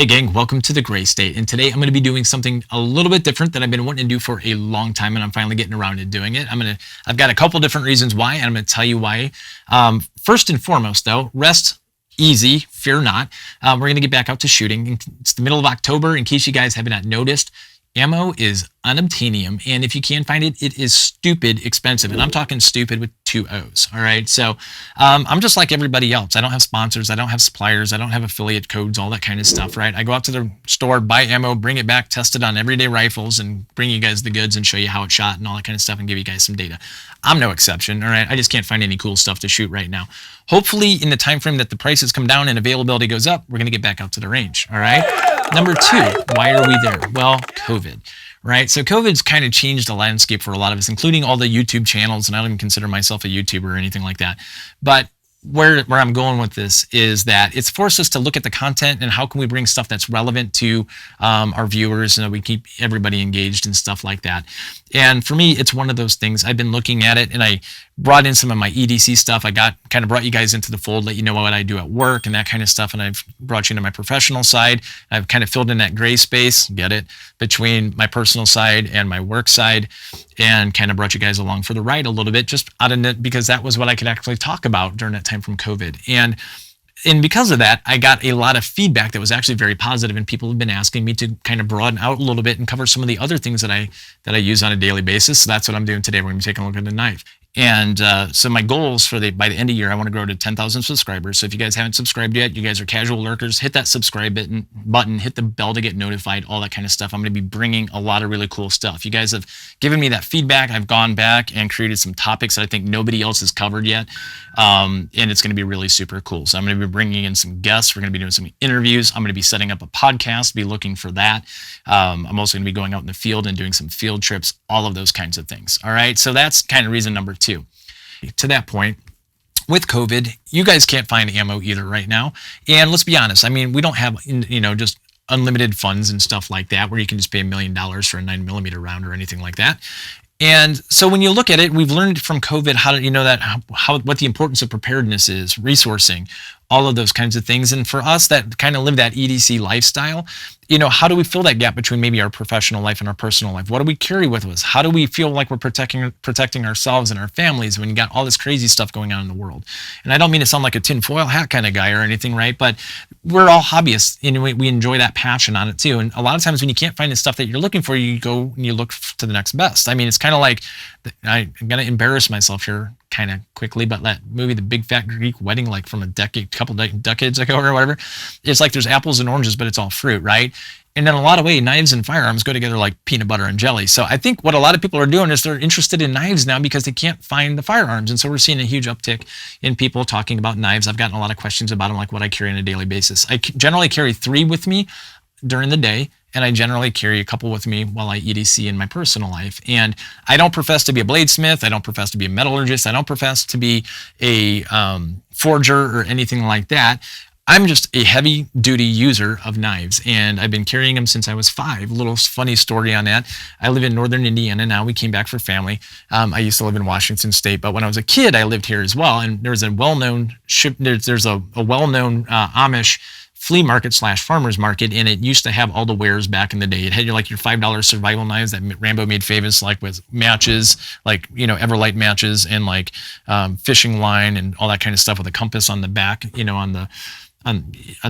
Hey gang, welcome to the Gray State. And today I'm going to be doing something a little bit different that I've been wanting to do for a long time, and I'm finally getting around to doing it. I've got a couple different reasons why, and I'm going to tell you why. First and foremost, though, rest easy, fear not. We're going to get back out to shooting. It's the middle of October. In case you guys have not noticed, ammo is Unobtainium, and if you can find it, it is stupid expensive, and I'm talking stupid with 2 O's. All right, so I'm just like everybody else. I don't have sponsors, I don't have suppliers, I don't have affiliate codes, all that kind of stuff. Right? I go out to the store, buy ammo, bring it back, test it on everyday rifles, and bring you guys the goods and show you how it shot and all that kind of stuff, and give you guys some data. I'm no exception. All right, I just can't find any cool stuff to shoot right now. Hopefully, in the time frame that the prices come down and availability goes up, we're gonna get back out to the range. All right. Number 2, why are we there? Well, COVID, right? So COVID's kind of changed the landscape for a lot of us, including all the YouTube channels, and I don't even consider myself a YouTuber or anything like that. But where I'm going with this is that it's forced us to look at the content and how can we bring stuff that's relevant to our viewers, and we keep everybody engaged and stuff like that. And for me, it's one of those things. I've been looking at it, and I brought in some of my EDC stuff. I kind of brought you guys into the fold, let you know what I do at work and that kind of stuff. And I've brought you into my professional side. I've kind of filled in that gray space, get it, between my personal side and my work side, and kind of brought you guys along for the ride a little bit, just out of it, because that was what I could actually talk about during that time from COVID. And because of that, I got a lot of feedback that was actually very positive, and people have been asking me to kind of broaden out a little bit and cover some of the other things that I use on a daily basis. So that's what I'm doing today. We're going to be taking a look at the knife. And so my goals by the end of the year, I want to grow to 10,000 subscribers. So if you guys haven't subscribed yet, you guys are casual lurkers, hit that subscribe button, hit the bell to get notified, all that kind of stuff. I'm going to be bringing a lot of really cool stuff. You guys have given me that feedback. I've gone back and created some topics that I think nobody else has covered yet. And it's going to be really super cool. So I'm going to be bringing in some guests. We're going to be doing some interviews. I'm going to be setting up a podcast, be looking for that. I'm also going to be going out in the field and doing some field trips, all of those kinds of things. All right. So that's kind of reason number 2. To that point, with COVID, you guys can't find ammo either right now. And let's be honest, I mean, we don't have, just unlimited funds and stuff like that where you can just pay $1 million for a 9mm round or anything like that. And so when you look at it, we've learned from COVID what the importance of preparedness is, resourcing, all of those kinds of things. And for us that kind of live that EDC lifestyle, how do we fill that gap between maybe our professional life and our personal life? What do we carry with us? How do we feel like we're protecting ourselves and our families when you got all this crazy stuff going on in the world? And I don't mean to sound like a tinfoil hat kind of guy or anything, right? But we're all hobbyists, and we enjoy that passion on it too. And a lot of times when you can't find the stuff that you're looking for, you go and you look to the next best. I mean, it's kind of like, I'm going to embarrass myself here kind of quickly, but that movie, The Big Fat Greek Wedding, like from couple decades ago or whatever, it's like there's apples and oranges, but it's all fruit, right? And in a lot of ways, knives and firearms go together like peanut butter and jelly. So I think what a lot of people are doing is they're interested in knives now because they can't find the firearms. And so we're seeing a huge uptick in people talking about knives. I've gotten a lot of questions about them, like what I carry on a daily basis. I generally carry 3 with me during the day, and I generally carry a couple with me while I EDC in my personal life. And I don't profess to be a bladesmith. I don't profess to be a metallurgist. I don't profess to be a forger or anything like that. I'm just a heavy duty user of knives, and I've been carrying them since I was 5. A little funny story on that. I live in northern Indiana now. We came back for family. I used to live in Washington State, but when I was a kid, I lived here as well. And there's a well-known well-known Amish flea market / farmers market, and it used to have all the wares back in the day. It had your $5 survival knives that Rambo made famous, like with matches, Everlight matches, and like fishing line and all that kind of stuff with a compass on the back, on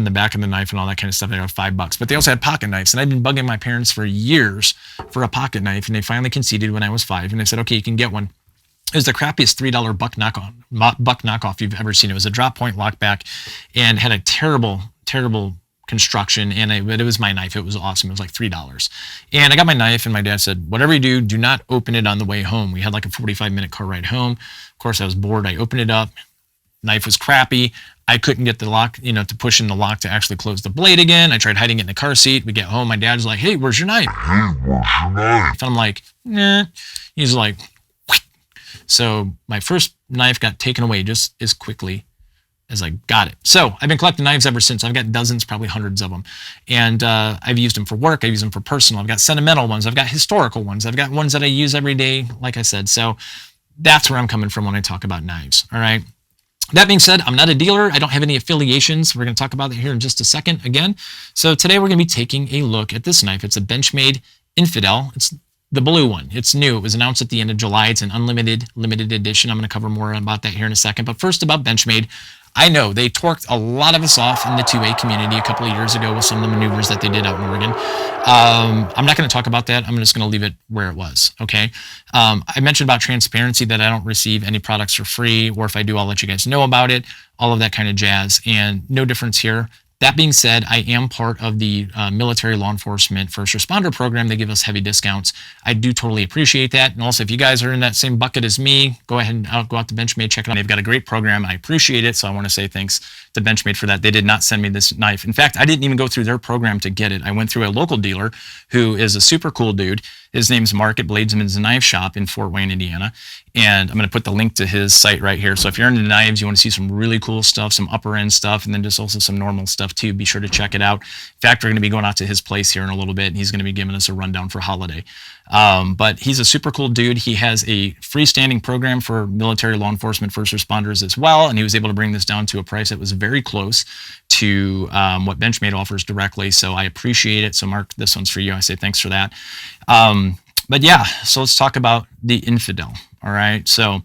the back of the knife and all that kind of stuff. They were $5, but they also had pocket knives. And I'd been bugging my parents for years for a pocket knife, and they finally conceded when I was 5, and they said, okay, you can get one. It was the crappiest $3 buck knockoff you've ever seen. It was a drop point lockback and had a terrible construction, but it was my knife. It was awesome. It was like $3. And I got my knife, and my dad said, whatever you do not open it on the way home. We had like a 45-minute car ride home. Of course, I was bored. I opened it up. Knife was crappy. I couldn't get the lock, to push in the lock to actually close the blade again. I tried hiding it in the car seat. We get home. My dad's like, hey, where's your knife? And I'm like, nah. He's like, Wheat. So my first knife got taken away just as quickly as I got it. So I've been collecting knives ever since. I've got dozens, probably hundreds of them. And I've used them for work. I've used them for personal. I've got sentimental ones. I've got historical ones. I've got ones that I use every day, like I said. So that's where I'm coming from when I talk about knives. All right. That being said, I'm not a dealer. I don't have any affiliations. We're going to talk about that here in just a second again. So today we're going to be taking a look at this knife. It's a Benchmade Infidel. It's the blue one. It's new. It was announced at the end of July. It's an unlimited, limited edition. I'm going to cover more about that here in a second. But first, about Benchmade. I know they torqued a lot of us off in the 2A community a couple of years ago with some of the maneuvers that they did out in Oregon. I'm not going to talk about that. I'm just going to leave it where it was. Okay. I mentioned about transparency, that I don't receive any products for free, or if I do, I'll let you guys know about it, all of that kind of jazz, and no difference here. That being said, I am part of the military law enforcement first responder program. They give us heavy discounts. I do totally appreciate that. And also, if you guys are in that same bucket as me, go ahead and go out to Benchmade, check it out. They've got a great program. I appreciate it. So I want to say thanks to Benchmade for that. They did not send me this knife. In fact, I didn't even go through their program to get it. I went through a local dealer who is a super cool dude. His name's Mark at Bladesman's Knife Shop in Fort Wayne, Indiana. And I'm going to put the link to his site right here. So if you're into knives, you want to see some really cool stuff, some upper end stuff, and then just also some normal stuff too, be sure to check it out. In fact, we're going to be going out to his place here in a little bit, and he's going to be giving us a rundown for holiday. But he's a super cool dude. He has a freestanding program for military law enforcement first responders as well, and he was able to bring this down to a price that was very close to what Benchmade offers directly. So I appreciate it. So Mark, this one's for you. I say thanks for that. But yeah, so let's talk about the Infidel. All right. So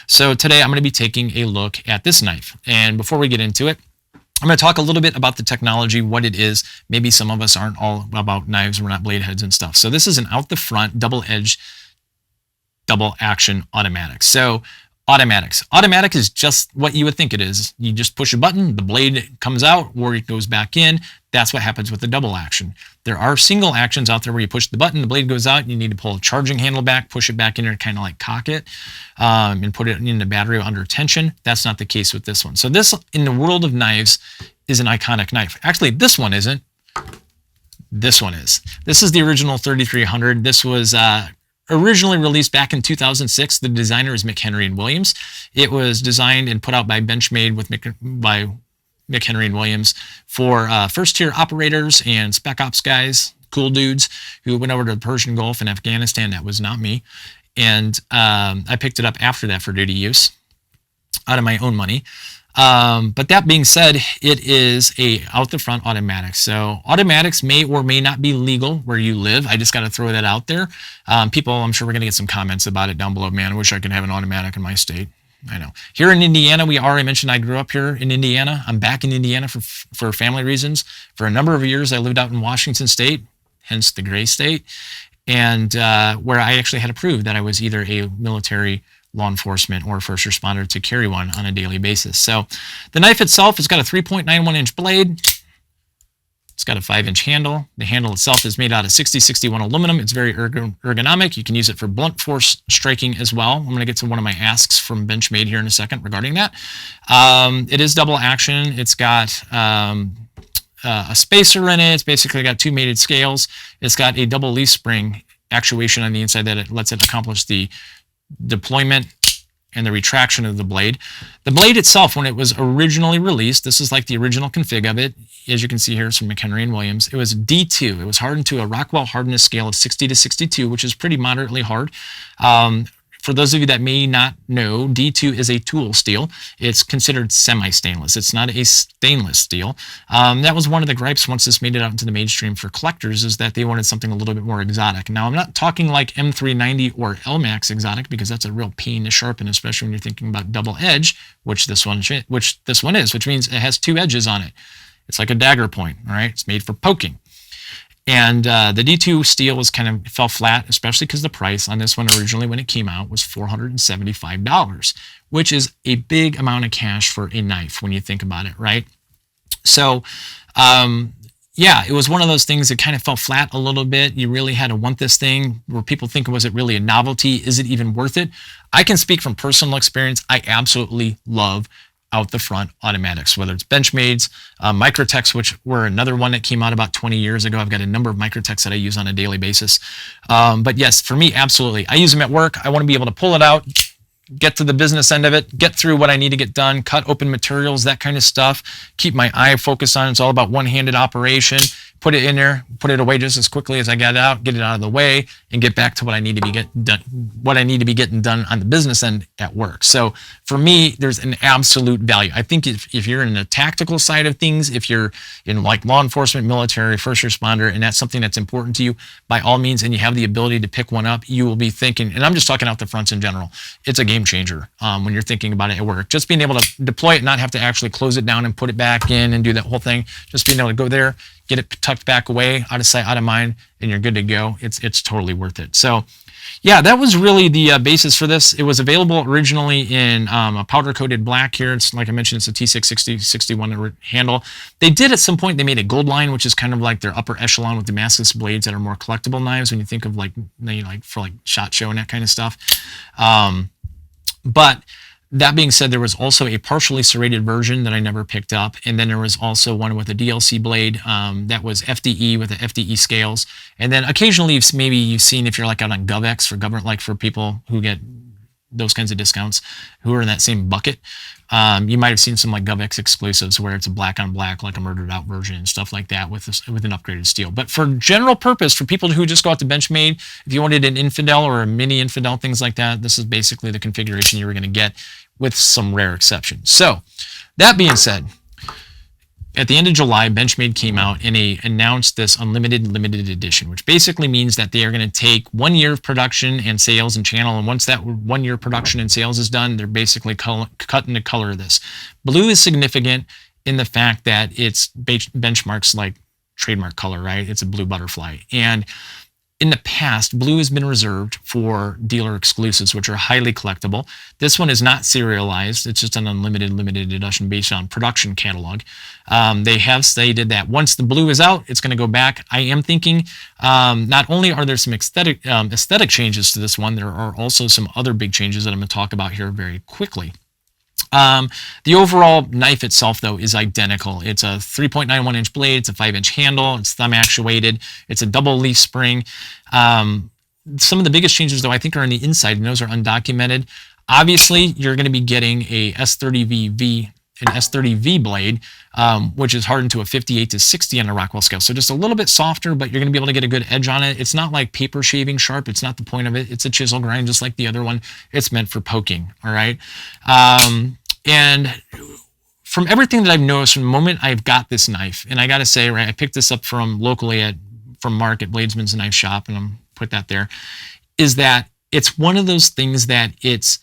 today I'm going to be taking a look at this knife. And before we get into it, I'm going to talk a little bit about the technology, what it is. Maybe some of us aren't all about knives. We're not blade heads and stuff. So this is an out the front, double-edged, double action automatic. So automatics. Automatic is just what you would think it is. You just push a button, the blade comes out, or it goes back in. That's what happens with the double action. There are single actions out there where you push the button, the blade goes out, you need to pull a charging handle back, push it back in there, kind of like cock it, and put it in the battery under tension. That's not the case with this one. So this, in the world of knives, is an iconic knife. Actually, this one isn't. This one is. This is the original 3300. This was originally released back in 2006. The designer is Henry & Williams. It was designed and put out by Benchmade by Henry & Williams for first-tier operators and spec ops guys, cool dudes who went over to the Persian Gulf and Afghanistan. That was not me. And I picked it up after that for duty use out of my own money. But that being said, it is a out the front automatic. So automatics may or may not be legal where you live. I just got to throw that out there. People, I'm sure we're going to get some comments about it down below. Man, I wish I could have an automatic in my state. I know. Here in Indiana, I mentioned I grew up here in Indiana. I'm back in Indiana for family reasons. For a number of years, I lived out in Washington State, hence the gray state, and where I actually had approved that I was either a military law enforcement or first responder to carry one on a daily basis. So the knife itself has got a 3.91 inch blade. It's got a 5-inch handle. The handle itself is made out of 6061 aluminum. It's very ergonomic. You can use it for blunt force striking as well. I'm going to get to one of my asks from Benchmade here in a second regarding that. It is double action. It's got a spacer in it. It's basically got two mated scales. It's got a double leaf spring actuation on the inside that it lets it accomplish the deployment and the retraction of the blade. The blade itself, when it was originally released, this is like the original config of it. As you can see here, it's from Henry & Williams. It was D2. It was hardened to a Rockwell hardness scale of 60 to 62, which is pretty moderately hard. For those of you that may not know, D2 is a tool steel. It's considered semi-stainless. It's not a stainless steel. That was one of the gripes once this made it out into the mainstream for collectors, is that they wanted something a little bit more exotic. Now, I'm not talking like M390 or LMAX exotic, because that's a real pain to sharpen, especially when you're thinking about double edge, which this one is, which means it has two edges on it. It's like a dagger point, all right? It's made for poking. And the D2 steel fell flat, especially because the price on this one originally when it came out was $475, which is a big amount of cash for a knife when you think about it, right? So, yeah, it was one of those things that kind of fell flat a little bit. You really had to want this thing where people think, was it really a novelty? Is it even worth it? I can speak from personal experience. I absolutely love out the front automatics, whether it's Benchmade's, Microtechs, which were another one that came out about 20 years ago. I've got a number of Microtechs that I use on a daily basis. But yes, for me, absolutely. I use them at work. I want to be able to pull it out, get to the business end of it, get through what I need to get done, cut open materials, that kind of stuff, keep my eye focused on it. It's all about one-handed operation, put it in there, put it away just as quickly as I get it out of the way, and get back to what I need to be getting done on the business end at work. So for me, there's an absolute value. I think if you're in the tactical side of things, if you're in like law enforcement, military, first responder, and that's something that's important to you, by all means, and you have the ability to pick one up, you will be thinking, and I'm just talking out the fronts in general, it's a game changer when you're thinking about it at work. Just being able to deploy it, not have to actually close it down and put it back in and do that whole thing. Just being able to go there, get it tucked back away, out of sight, out of mind, and you're good to go. It's totally worth it. So yeah, that was really the basis for this. It was available originally in a powder-coated black here. It's like I mentioned, it's a T660-61 handle. They did at some point, they made a gold line, which is kind of like their upper echelon with Damascus blades that are more collectible knives when you think of like for like SHOT Show and that kind of stuff. But that being said, there was also a partially serrated version that I never picked up. And then there was also one with a DLC blade that was FDE with the FDE scales. And then occasionally, maybe you've seen if you're like out on GovX for government, like for people who get those kinds of discounts who are in that same bucket. You might have seen some like GovX exclusives where it's a black on black, like a murdered out version and stuff like that with an upgraded steel. But for general purpose, for people who just go out to Benchmade, if you wanted an Infidel or a mini Infidel, things like that, this is basically the configuration you were going to get with some rare exceptions. So that being said, at the end of July, Benchmade came out and they announced this unlimited limited edition, which basically means that they are going to take 1 year of production and sales and channel. And once that 1 year production and sales is done, they're basically cutting the color of this. Blue is significant in the fact that it's Benchmark's like trademark color, right? It's a blue butterfly. And in the past, blue has been reserved for dealer exclusives, which are highly collectible. This one is not serialized. It's just an unlimited limited edition based on production catalog. They have stated that once the blue is out, it's going to go back. I am thinking not only are there some aesthetic changes to this one, there are also some other big changes that I'm going to talk about here very quickly. The overall knife itself, though, is identical. It's a 3.91 inch blade. It's a 5-inch handle. It's thumb actuated. It's a double leaf spring. Some of the biggest changes, though, I think are on the inside, and those are undocumented. Obviously, you're going to be getting a S30V blade, which is hardened to a 58 to 60 on a Rockwell scale. So just a little bit softer, but you're going to be able to get a good edge on it. It's not like paper shaving sharp. It's not the point of it. It's a chisel grind just like the other one. It's meant for poking, all right? And from everything that I've noticed from the moment I've got this knife, and I got to say, right, I picked this up from locally from Mark at Bladesman's Knife Shop, and I'm put that there, is that it's one of those things that it's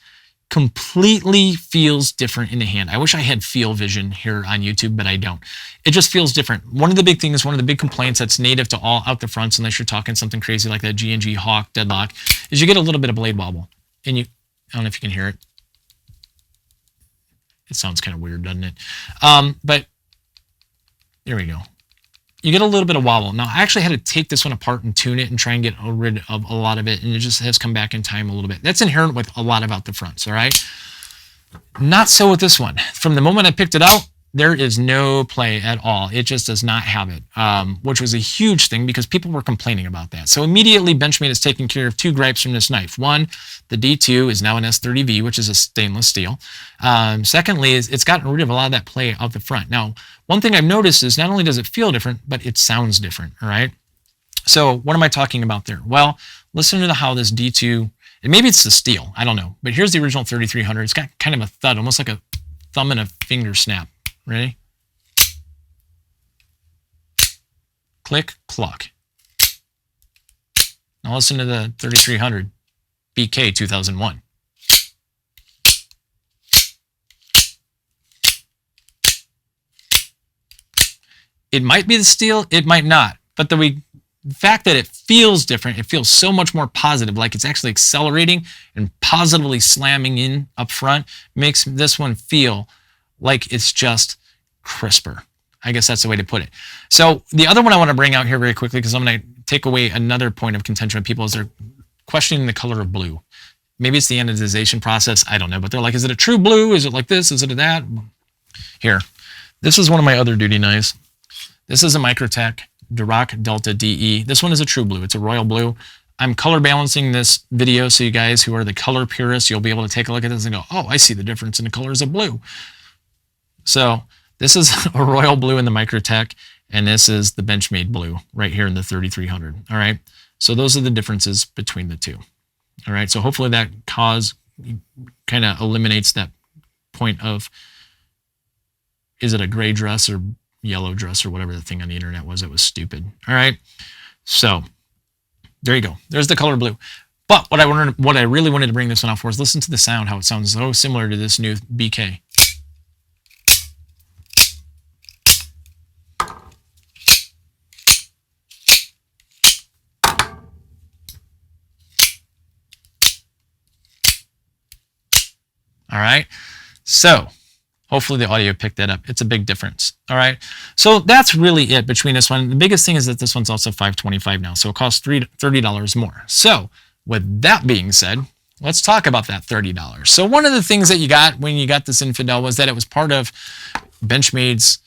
completely feels different in the hand. I wish I had feel vision here on YouTube, but I don't. It just feels different. One of the big things, one of the big complaints that's native to all out the fronts, unless you're talking something crazy like that G&G Hawk Deadlock, is you get a little bit of blade wobble. And I don't know if you can hear it. It sounds kind of weird, doesn't it? But there we go. You get a little bit of wobble. Now, I actually had to take this one apart and tune it and try and get rid of a lot of it, and it just has come back in time a little bit. That's inherent with a lot of out the fronts, all right? Not so with this one. From the moment I picked it out, there is no play at all. It just does not have it, which was a huge thing because people were complaining about that. So immediately, Benchmade is taking care of two gripes from this knife. One, the D2 is now an S30V, which is a stainless steel. Secondly, it's gotten rid of a lot of that play out the front. Now, one thing I've noticed is not only does it feel different, but it sounds different, all right? So what am I talking about there? Well, listen to how this D2, and maybe it's the steel, I don't know, but here's the original 3300. It's got kind of a thud, almost like a thumb and a finger snap. Ready? Click, cluck. Now listen to the 3300 BK-2001. It might be the steel, it might not, but the fact that it feels different, it feels so much more positive, like it's actually accelerating and positively slamming in up front, makes this one feel like it's just crisper. I guess that's the way to put it. So the other one I want to bring out here very quickly, because I'm going to take away another point of contention with people, is they're questioning the color of blue. Maybe it's the anodization process. I don't know. But they're like, is it a true blue? Is it like this? Is it that? Here. This is one of my other duty knives. This is a Microtech Duroc Delta DE. This one is a true blue. It's a royal blue. I'm color balancing this video, so you guys who are the color purists, you'll be able to take a look at this and go, oh, I see the difference in the colors of blue. So this is a royal blue in the Microtech, and this is the Benchmade blue right here in the 3300. All right. So those are the differences between the two. All right. So hopefully that kind of eliminates that point of, is it a gray dress or yellow dress or whatever the thing on the internet was that was stupid. All right. So there you go. There's the color blue. But what I really wanted to bring this one out for is listen to the sound, how it sounds so similar to this new BK. All right. So hopefully the audio picked that up. It's a big difference. All right. So that's really it between this one. The biggest thing is that this one's also $525 now. So it costs $30 more. So with that being said, let's talk about that $30. So one of the things that you got when you got this Infidel was that it was part of Benchmade's,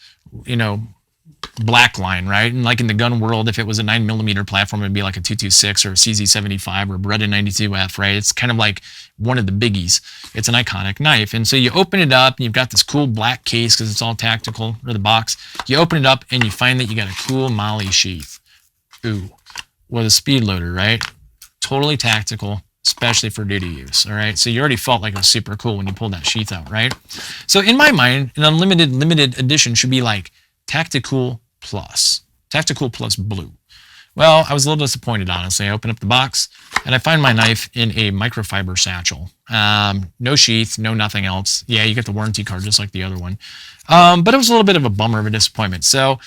black line, right? And like in the gun world, if it was a 9mm platform, it'd be like a 226 or a CZ75 or a Beretta 92F, right? It's kind of like one of the biggies. It's an iconic knife. And so you open it up and you've got this cool black case because it's all tactical, or the box. You open it up and you find that you got a cool molly sheath. Ooh, with a speed loader, right? Totally tactical, especially for duty use, all right? So you already felt like it was super cool when you pulled that sheath out, right? So in my mind, an unlimited limited edition should be like Tactical Plus blue. Well, I was a little disappointed, honestly. I opened up the box and I find my knife in a microfiber satchel. No sheath, no nothing else. Yeah, you get the warranty card just like the other one. But it was a little bit of a bummer of a disappointment. So,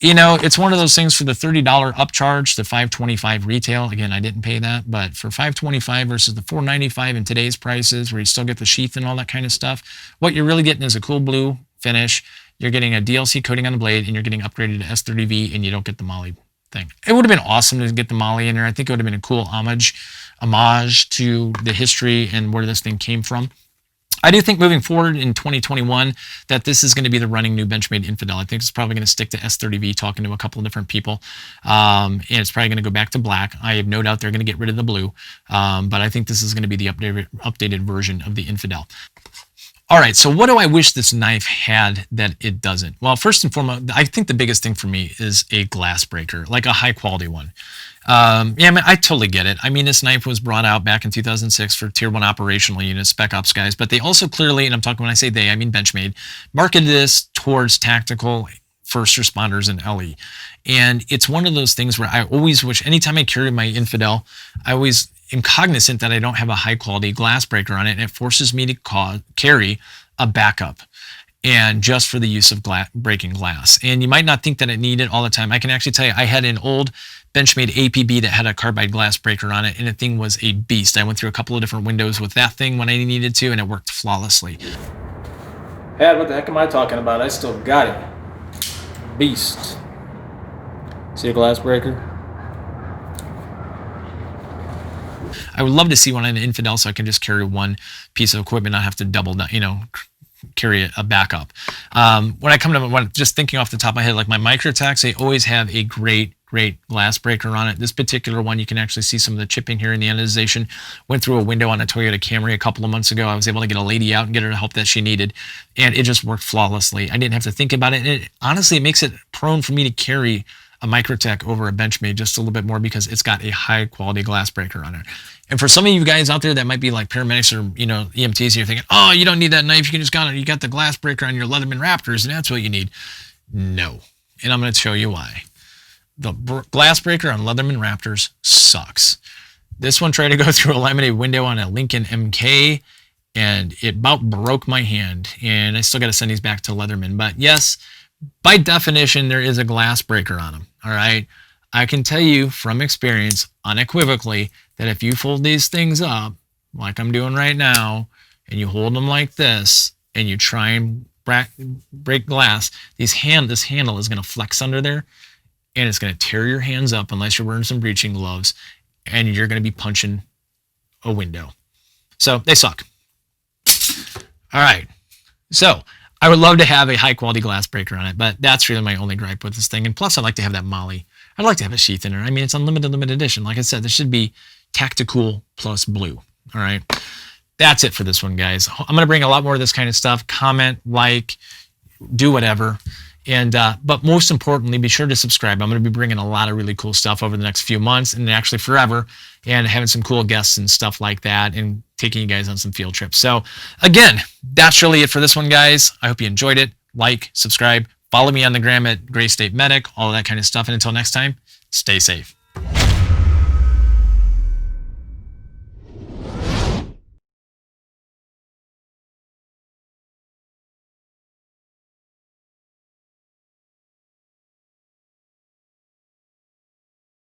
it's one of those things for the $30 upcharge to $525 retail. Again, I didn't pay that, but for $525 versus the $495 in today's prices, where you still get the sheath and all that kind of stuff, what you're really getting is a cool blue finish. You're getting a DLC coating on the blade, and you're getting upgraded to S30V, and you don't get the molly thing. It would have been awesome to get the molly in there. I think it would have been a cool homage to the history and where this thing came from. I do think moving forward in 2021 that this is going to be the running new Benchmade Infidel. I think it's probably going to stick to S30V, talking to a couple of different people, and it's probably going to go back to black. I have no doubt they're going to get rid of the blue, but I think this is going to be the updated version of the Infidel. All right, so what do I wish this knife had that it doesn't? Well, first and foremost, I think the biggest thing for me is a glass breaker, like a high quality one. I totally get it. I mean, this knife was brought out back in 2006 for tier 1 operational units, spec ops guys, but they also clearly, and I'm talking when I say they, I mean Benchmade, marketed this towards tactical first responders and LE. And it's one of those things where I always wish, anytime I carry my Infidel, I always am cognizant that I don't have a high quality glass breaker on it, and it forces me to carry a backup, and just for the use of breaking glass. And you might not think that it needed all the time. I can actually tell you, I had an old Benchmade APB that had a carbide glass breaker on it, and the thing was a beast. I went through a couple of different windows with that thing when I needed to, and it worked flawlessly. What the heck am I talking about? I still got it. Beast. See a glass breaker? I would love to see one on an Infidel so I can just carry one piece of equipment, not have to double, carry a backup. When I come to just thinking off the top of my head, like my Microtacs, they always have a great glass breaker on it. This particular one, you can actually see some of the chipping here in the anodization. Went through a window on a Toyota Camry a couple of months ago. I was able to get a lady out and get her the help that she needed, and it just worked flawlessly. I didn't have to think about it. And honestly, it makes it prone for me to carry a Microtech over a Benchmade just a little bit more because it's got a high quality glass breaker on it. And for some of you guys out there that might be like paramedics or EMTs, and you're thinking, oh, you don't need that knife, you got the glass breaker on your Leatherman Raptors, and that's what you need. No, and I'm going to show you why. The glass breaker on Leatherman Raptors sucks. This one tried to go through a laminated window on a Lincoln MK, and it about broke my hand. And I still got to send these back to Leatherman. But yes, by definition, there is a glass breaker on them. All right. I can tell you from experience, unequivocally, that if you fold these things up, like I'm doing right now, and you hold them like this, and you try and break glass, this handle is going to flex under there, and it's going to tear your hands up unless you're wearing some breaching gloves, and you're going to be punching a window. So they suck. All right. So I would love to have a high quality glass breaker on it, but that's really my only gripe with this thing. And plus, I'd like to have that molly. I'd like to have a sheath in there. I mean, it's unlimited, limited edition. Like I said, this should be Tactical plus blue. All right. That's it for this one, guys. I'm going to bring a lot more of this kind of stuff. Comment, like, do whatever. And but most importantly, be sure to subscribe. I'm going to be bringing a lot of really cool stuff over the next few months and actually forever, and having some cool guests and stuff like that, and taking you guys on some field trips. So again, that's really it for this one, guys. I hope you enjoyed it. Like, subscribe, follow me on the gram at Gray State Medic, all that kind of stuff. And until next time, stay safe.